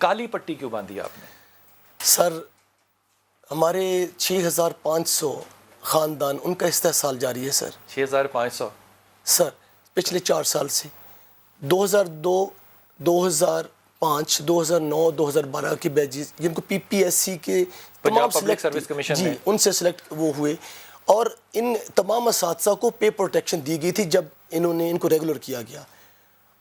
کالی پٹی کیوں باندھی آپ نے؟ سر ہمارے 6500 خاندان ان کا استحصال جاری ہے سر. 6500 سر پچھلے 4 سال سے 2002 2005 2009 2012 کے بیچز جن کو پی پی ایس سی کے تمام پبلک سروس کمیشن جی ان سے سلیکٹ وہ ہوئے اور ان تمام اساتذہ کو پے پروٹیکشن دی گئی تھی جب ان کو ریگولر کیا گیا.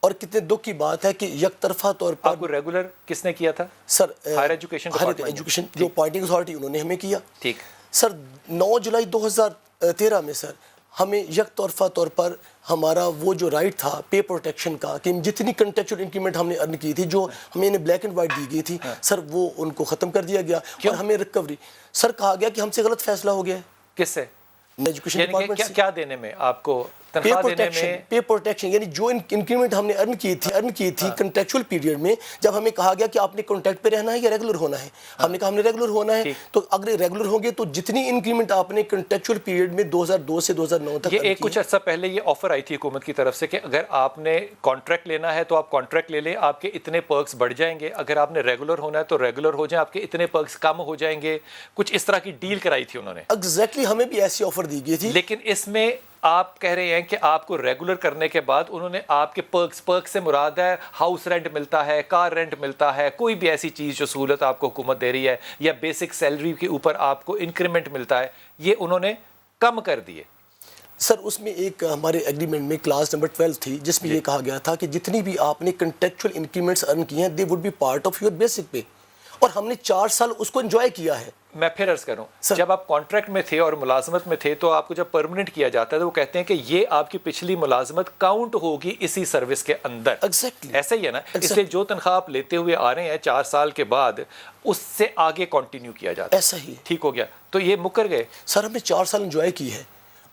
اور کتنے دکھ کی بات ہے کہ یک طرفہ طور پر آپ کو ریگولر کس نے کیا تھا؟ سر ہائر ایجوکیشن جو اپوائنٹنگ اتھارٹی انہوں نے ہمیں کیا. ٹھیک سر 9 جولائی 2013 میں سر ہمیں یک طرفہ طور پر ہمارا وہ جو رائٹ تھا پے پروٹیکشن کا کہ جتنی کنٹیکچوئل انکریمنٹ ہم نے ارن کی تھی جو ہمیں انہیں بلیک اینڈ وائٹ دی گئی تھی سر وہ ان کو ختم کر دیا گیا. اور ہمیں ریکوری سر کہا گیا کہ ہم سے غلط فیصلہ ہو گیا ہے. کس سے؟ ایجوکیشن ڈپارٹمنٹ سے. کیا دینے میں آپ کو؟ تنخواہ دینے میں؟ پے پروٹیکشن یعنی جو انکریمنٹ ہم نے ارن کی تھی کنٹریکچوئل پیریڈ میں جب ہمیں کہا گیا کہ آپ نے کانٹریکٹ پہ رہنا ہے یا ریگولر ہونا ہے. ہم نے کہا ہم نے ریگولر ہونا ہے. تو اگر ریگولر ہوں گے تو جتنی انکریمنٹ آپ نے کنٹریکچوئل پیریڈ میں 2002 سے 2009 تک یہ ایک کچھ عرصہ پہلے یہ آفر آئی تھی حکومت کی طرف سے کہ اگر آپ نے کانٹریکٹ لینا ہے تو آپ کانٹریکٹ لے لیں, آپ کے اتنے پرکس بڑھ جائیں گے, اگر آپ نے ریگولر ہونا ہے تو ریگولر ہو جائیں, آپ کے اتنے پرکس کم ہو جائیں گے. کچھ اس طرح کی ڈیل کرائی تھی انہوں نے. ایگزیکٹلی ہمیں بھی ایسی آفر دی گئی تھی. لیکن اس میں آپ کہہ رہے ہیں کہ آپ کو ریگولر کرنے کے بعد انہوں نے آپ کے پرکس سے مراد ہے ہاؤس رینٹ ملتا ہے, کار رینٹ ملتا ہے, کوئی بھی ایسی چیز جو سہولت آپ کو حکومت دے رہی ہے یا بیسک سیلری کے اوپر آپ کو انکریمنٹ ملتا ہے, یہ انہوں نے کم کر دیے. سر اس میں ایک ہمارے ایگریمنٹ میں کلاس نمبر 12 تھی جس میں یہ کہا گیا تھا کہ جتنی بھی آپ نے کنٹریکچوئل انکریمنٹس ارن کی ہیں they would be part of your basic pay, اور ہم نے 4 سال اس کو انجوائے کیا ہے. میں پھر عرض کروں, جب آپ کانٹریکٹ میں تھے اور ملازمت میں تھے تو آپ کو جب پرمننٹ کیا جاتا ہے تو وہ کہتے ہیں کہ یہ آپ کی پچھلی ملازمت کاؤنٹ ہوگی اسی سروس کے اندر. ایسا ہی ہے نا. اس لیے جو تنخواہ آپ لیتے ہوئے آ رہے ہیں 4 سال کے بعد اس سے آگے کنٹینیو کیا جاتا ہے. ایسا ہی ٹھیک ہو گیا. تو یہ مکر گئے. سر ہم نے 4 سال انجوائے کی ہے.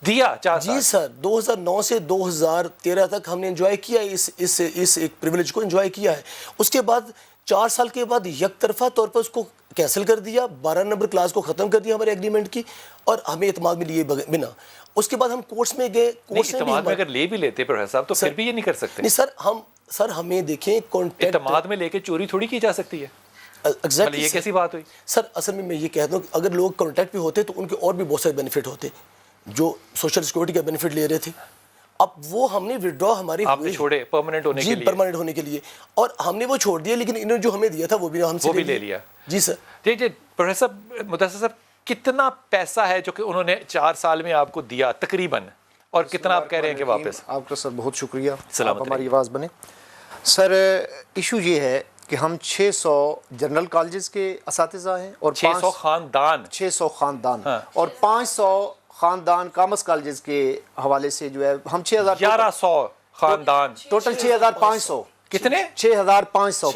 دیا 4 سال؟ جی سر 2009 سے 2013 تک ہم نے انجوائے کیا اس ایک پریویلیج کو انجوائے کیا ہے. اس کے بعد 4 سال کے بعد یک طرفہ طور پر اس کو کینسل کر دیا, 12 نمبر کلاس کو ختم کر دیا ہمارے ایگریمنٹ کی, اور ہمیں اعتماد میں لیے بنا. اس کے بعد ہم کورس میں گئے. کورس میں اگر لے بھی لیتے پروفیسر صاحب تو پھر بھی یہ نہیں کر سکتے. نہیں سر ہمیں دیکھیں اعتماد میں لے کے چوری تھوڑی کی جا سکتی ہے. یہ کیسی بات ہوئی؟ سر اصل میں یہ کہتا ہوں کہ اگر لوگ کانٹریکٹ پہ ہوتے تو ان کے اور بھی بہت سارے بینیفٹ ہوتے جو سوشل سیکورٹی کا بینیفٹ لے رہے تھے. اب وہ ہم نے ودرا ہماری آپ نے چھوڑے پرماننٹ ہونے کے لیے. پرماننٹ ہونے کے لیے, اور ہم نے وہ چھوڑ دیا, لیکن انہوں نے جو ہمیں دیا تھا وہ بھی ہم سے لے لیا. جی سر. جی پروفیسر مدثر صاحب, کتنا پیسہ ہے جو کہ انہوں نے 4 سال میں آپ کو دیا تقریباً, اور کتنا آپ کہہ رہے ہیں کہ واپس؟ آپ کا سر بہت شکریہ, آپ ہماری آواز بنے. سر ایشو یہ ہے کہ ہم 600 جنرل کالجز کے اساتذہ ہیں اور 600 خاندان اور 500 خاندان کامرس کالجز کے حوالے سے جو ہے ہم 1100 خاندان, ٹوٹل 6500. کتنے؟ 6500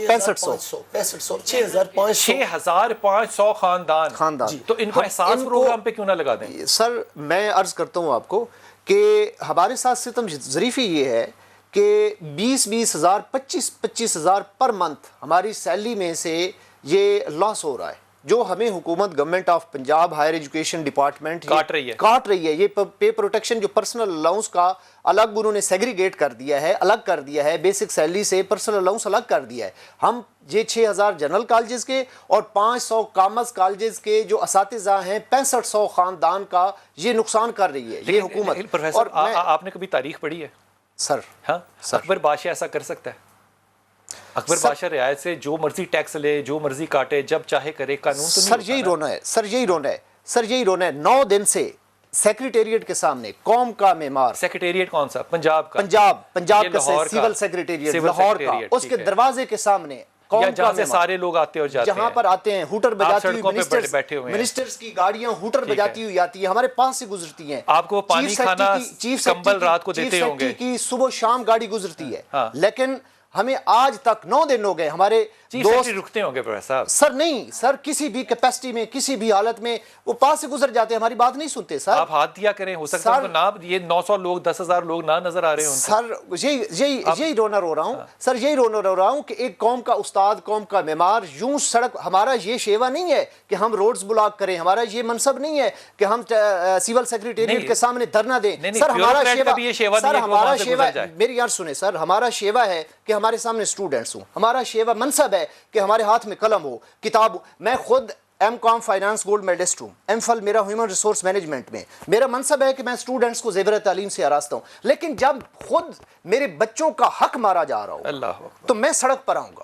6500 خاندان. تو ان کو احساس پروگرام پہ کیوں نہ لگا دیں؟ سر میں عرض کرتا ہوں آپ کو کہ ہمارے ساتھ ستم ظریفی یہ ہے کہ 20,000 25,000 پر منتھ ہماری سیلری میں سے یہ لاس ہو رہا ہے, جو ہمیں حکومت government of Punjab higher education department کاٹ رہی ہے. یہ پے پروٹیکشن جو پرسنل الاؤنس کا الگ انہوں نے سیگریگیٹ کر دیا ہے, الگ کر دیا ہے, بیسک سیلری سے پرسنل الاؤنس الگ کر دیا ہے. ہم یہ 6,000 جنرل کالجز کے اور 500 کامرس کالجز کے جو اساتذہ ہیں 6500 خاندان کا یہ نقصان کر رہی ہے یہ حکومت. پروفیسر آپ نے کبھی تاریخ پڑھی ہے؟ سر ہاں, اکبر بادشاہ ایسا کر سکتا ہے؟ اکبر بادشاہ رعایت سے جو مرضی ٹیکس لے, جو مرضی کاٹے, جب چاہے کرے, قانون تو نہیں. سر یہی رونا ہے 9 دن سے سیکریٹریٹ کے سامنے قوم کا معمار. سیکریٹریٹ کون سا؟ پنجاب کا سول سیکریٹریٹ لاہور کا, اس کے دروازے کے سامنے جہاں سے سارے لوگ آتے اور جاتے ہیں, جہاں پر آتے ہیں ہوٹر بجاتی ہوئی منسٹرز کی گاڑیاں ہوٹر بجاتی ہوئی آتی ہیں, ہمارے پاس سے گزرتی ہیں. آپ کو پانی کھانا کمبل رات کو دیتے ہوں گے, کی صبح شام گاڑی گزرتی ہے. لیکن ہمیں آج تک 9 دن ہو گئے, ہمارے دوست رکتے ہوں گے صاحب. سر نہیں سر, کسی بھی کیپیسٹی میں کسی بھی حالت میں وہ پاس سے گزر جاتے ہیں, ہماری بات نہیں سنتے. سر آپ ہاتھ دیا کریں, ہو سکتا ہے نہ یہ 900 لوگ 10,000 لوگ نہ نظر آ رہے ہوں. سر یہی رونا رو رہا ہوں. سر یہی رونا رو رہا ہوں کہ ایک قوم کا استاد, قوم کا معمار یوں سڑک, ہمارا یہ شیوا نہیں ہے کہ ہم روڈز بلاک کریں, ہمارا یہ منصب نہیں ہے کہ ہم سول سیکریٹریٹ کے سامنے دھرنا دیں. سر ہمارا شیوا, میری یار سنیں سر, ہمارا شیوا ہے کہ ہمارا ہمارے سامنے اسٹوڈنٹس ہوں، ہمارا شیوا منصب ہے کہ ہمارے ہاتھ میں قلم ہو، کتاب ہو. میں خود M.Com فائنانس گولڈ میڈلسٹ ہوں، M.Phil میرا ہیومن ریسورس مینجمنٹ میں. میرا منصب ہے کہ میں اسٹوڈنٹس کو زیور تعلیم سے آراستہ ہوں. لیکن جب خود میرے بچوں کا حق مارا جا رہا ہو اللہ اکبر. تو میں سڑک پر آؤں گا.